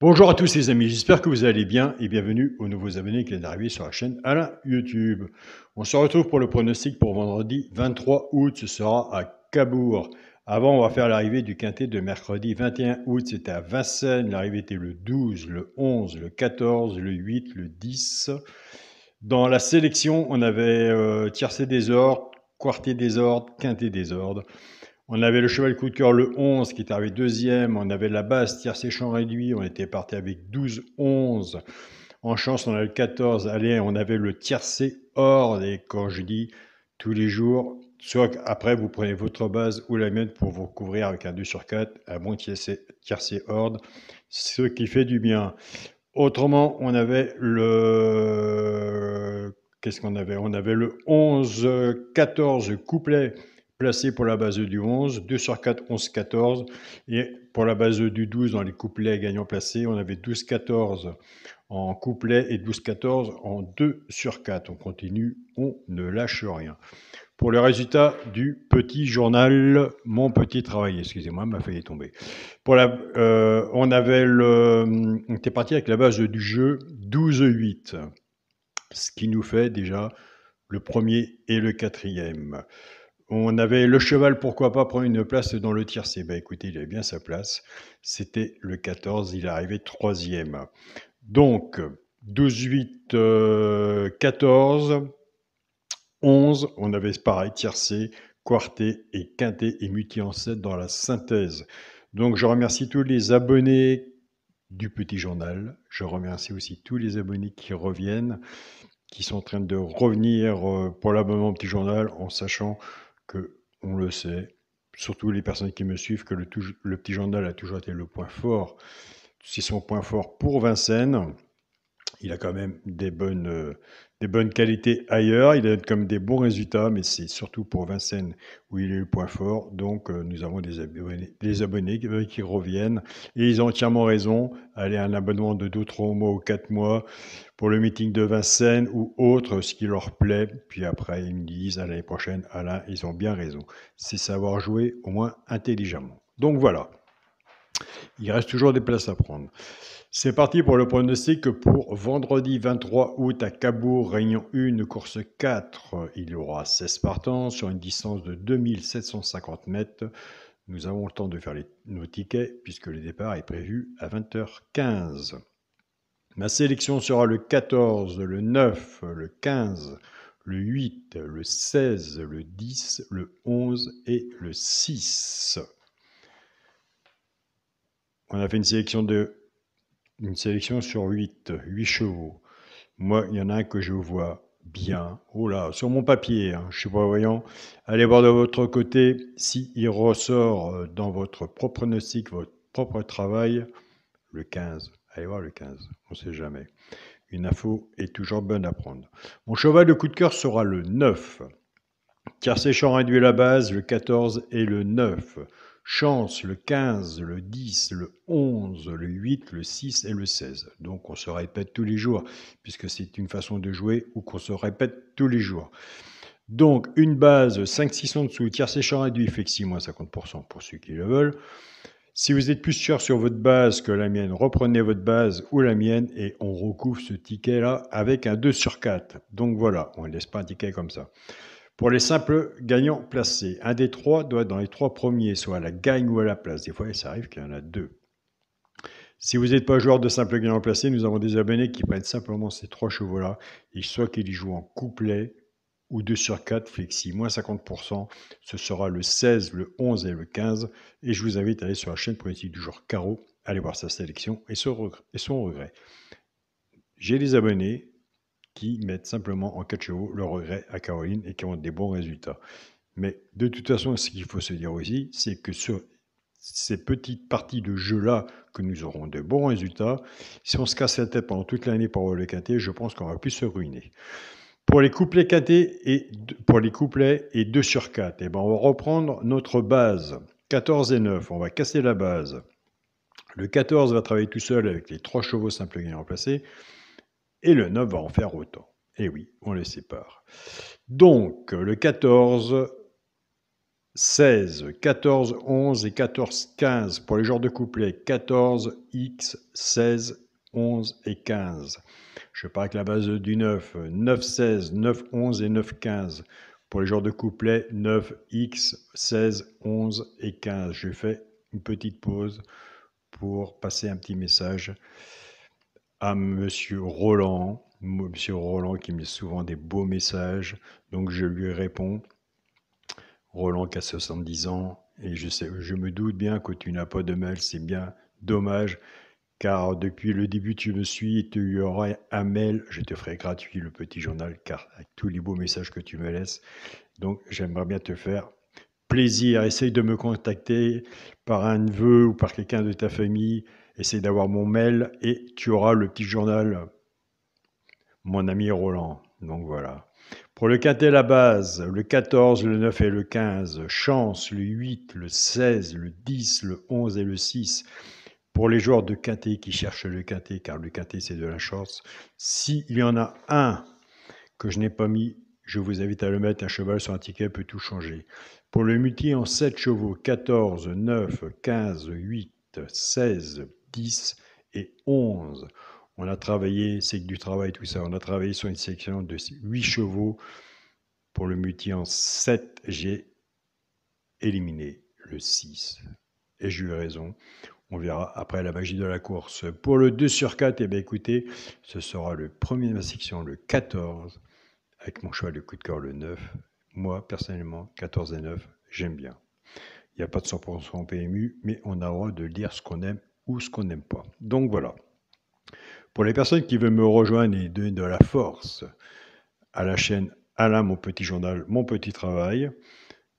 Bonjour à tous les amis, j'espère que vous allez bien et bienvenue aux nouveaux abonnés qui viennent d'arriver sur la chaîne Alain YouTube. On se retrouve pour le pronostic pour vendredi 23 août, ce sera à Cabourg. Avant, on va faire l'arrivée du quintet de mercredi 21 août, c'était à Vincennes, l'arrivée était le 12, le 11, le 14, le 8, le 10. Dans la sélection, on avait tiercé des ordres, quartier des ordres, quintet des ordres. On avait le cheval coup de cœur le 11 qui est arrivé deuxième. On avait la base tiercé champ réduit. On était parti avec 12-11. En chance, on a le 14. Allez, on avait le tiercé hors. Et quand je dis tous les jours, soit après vous prenez votre base ou la mienne pour vous couvrir avec un 2 sur 4, un bon tiercé hors, ce qui fait du bien. Autrement, on avait le... Qu'est-ce qu'on avait? On avait le 11-14 couplet placé pour la base du 11, 2 sur 4, 11-14. Et pour la base du 12, dans les couplets gagnants placés, on avait 12-14 en couplet et 12-14 en 2 sur 4. On continue, on ne lâche rien. Pour le résultat du petit journal, mon petit travail, excusez-moi, ma feuille est tombée. On était parti avec la base du jeu 12-8, ce qui nous fait déjà le premier et le quatrième. On avait le cheval, pourquoi pas prendre une place dans le tiercé. Ben écoutez, il avait bien sa place. C'était le 14, il est arrivé troisième. Donc, 12-8, 14, 11, on avait pareil, tiercé, quarté et quinté et multi en 7 dans la synthèse. Donc, je remercie tous les abonnés du Petit Journal. Je remercie aussi tous les abonnés qui reviennent, qui sont en train de revenir pour l'abonnement au Petit Journal, en sachant que, on le sait, surtout les personnes qui me suivent, que le Petit Journal a toujours été le point fort. C'est son point fort pour Vincennes. Il a quand même des bonnes qualités ailleurs, il a comme des bons résultats, mais c'est surtout pour Vincennes où il est le point fort. Donc nous avons des abonnés qui reviennent et ils ont entièrement raison. Allez, un abonnement de 2-3 mois ou 4 mois pour le meeting de Vincennes ou autre, ce qui leur plaît. Puis après, ils me disent à l'année prochaine, Alain, ils ont bien raison. C'est savoir jouer au moins intelligemment. Donc voilà, il reste toujours des places à prendre. C'est parti pour le pronostic pour vendredi 23 août à Cabourg, Réunion 1, course 4. Il y aura 16 partants sur une distance de 2750 mètres. Nous avons le temps de faire nos tickets puisque le départ est prévu à 20h15. Ma sélection sera le 14, le 9, le 15, le 8, le 16, le 10, le 11 et le 6. On a fait une sélection sur 8 chevaux. Moi, il y en a un que je vois bien. Oh là, sur mon papier, hein, je ne suis pas voyant. Allez voir de votre côté s'il ressort dans votre propre pronostic, votre propre travail, le 15. Allez voir le 15, on ne sait jamais. Une info est toujours bonne à prendre. Mon cheval de coup de cœur sera le 9. Tiercé champ réduit à la base, le 14 et le 9. Chance, le 15, le 10, le 11, le 8, le 6 et le 16. Donc on se répète tous les jours, puisque c'est une façon de jouer ou qu'on se répète tous les jours. Donc une base 5-6 en dessous, tiercé champ réduit, flexi moins 50% pour ceux qui le veulent. Si vous êtes plus sûr sur votre base que la mienne, reprenez votre base ou la mienne et on recouvre ce ticket-là avec un 2 sur 4. Donc voilà, on ne laisse pas un ticket comme ça. Pour les simples gagnants placés, un des trois doit être dans les 3 premiers, soit à la gagne ou à la place. Des fois, ça arrive qu'il y en a 2. Si vous n'êtes pas joueur de simple gagnant placé, nous avons des abonnés qui prennent simplement ces 3 chevaux-là, et soit qu'ils y jouent en couplet ou 2 sur 4, flexi, moins 50%. Ce sera le 16, le 11 et le 15. Et je vous invite à aller sur la chaîne politique du jour Carreau, aller voir sa sélection et son regret. J'ai des abonnés qui mettent simplement en 4 chevaux le regret à Caroline et qui ont des bons résultats. Mais de toute façon, ce qu'il faut se dire aussi, c'est que sur ces petites parties de jeu-là, que nous aurons de bons résultats, si on se casse la tête pendant toute l'année pour le quintet, je pense qu'on va plus se ruiner. Pour les couplets quintés et 2 sur 4, eh ben on va reprendre notre base 14 et 9. On va casser la base. Le 14 va travailler tout seul avec les 3 chevaux simples gagnants placés. Et le 9 va en faire autant. Et oui, on les sépare. Donc, le 14, 16, 14, 11 et 14, 15. Pour les genres de couplets, 14, X, 16, 11 et 15. Je pars avec la base du 9, 9, 16, 9, 11 et 9, 15. Pour les genres de couplets, 9, X, 16, 11 et 15. Je fais une petite pause pour passer un petit message à Monsieur Roland. Monsieur Roland qui me laisse souvent des beaux messages, donc je lui réponds. Roland qui a 70 ans, et je me doute bien que tu n'as pas de mail, c'est bien dommage, car depuis le début tu me suis et tu y auras un mail, je te ferai gratuit le petit journal, car avec tous les beaux messages que tu me laisses, donc j'aimerais bien te faire plaisir. Essaye de me contacter par un neveu ou par quelqu'un de ta famille, essaye d'avoir mon mail et tu auras le petit journal, mon ami Roland. Donc voilà. Pour le quintet, la base, le 14, le 9 et le 15. Chance, le 8, le 16, le 10, le 11 et le 6. Pour les joueurs de quintet qui cherchent le quintet, car le quintet c'est de la chance, s'il y en a un que je n'ai pas mis, je vous invite à le mettre. Un cheval sur un ticket peut tout changer. Pour le multi en 7 chevaux, 14, 9, 15, 8, 16, 10 et 11. On a travaillé, c'est que du travail tout ça, on a travaillé sur une sélection de 8 chevaux. Pour le multi en 7, j'ai éliminé le 6. Et j'ai eu raison. On verra après la magie de la course. Pour le 2 sur 4, eh bien écoutez, ce sera le premier de ma section, le 14, avec mon cheval de coup de cœur, le 9. Moi, personnellement, 14 et 9, j'aime bien. Il n'y a pas de 100% PMU, mais on a le droit de dire ce qu'on aime ou ce qu'on n'aime pas. Donc voilà. Pour les personnes qui veulent me rejoindre et donner de la force à la chaîne Alain, mon petit journal, mon petit travail,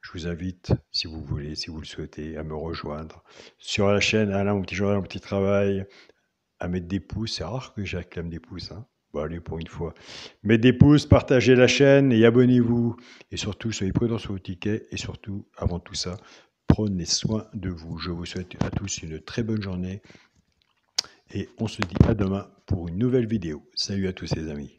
je vous invite, si vous voulez, si vous le souhaitez, à me rejoindre sur la chaîne Alain, mon petit journal, mon petit travail, à mettre des pouces. C'est rare que j'acclame des pouces, hein. Bon, allez, pour une fois. Mettez des pouces, partagez la chaîne et abonnez-vous. Et surtout, soyez prudents sur vos tickets. Et surtout, avant tout ça, prenez soin de vous. Je vous souhaite à tous une très bonne journée. Et on se dit à demain pour une nouvelle vidéo. Salut à tous les amis.